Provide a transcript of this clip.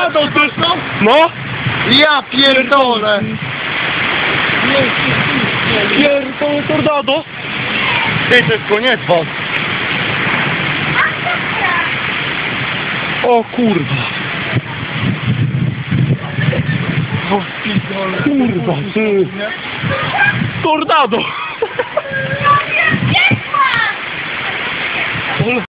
tornado, ty! No! Ja pierdolę! Pierdolę tornado! Ty, to jest koniec was! O kurwa! O, pierdolę. Kurwa, ty! Tornado!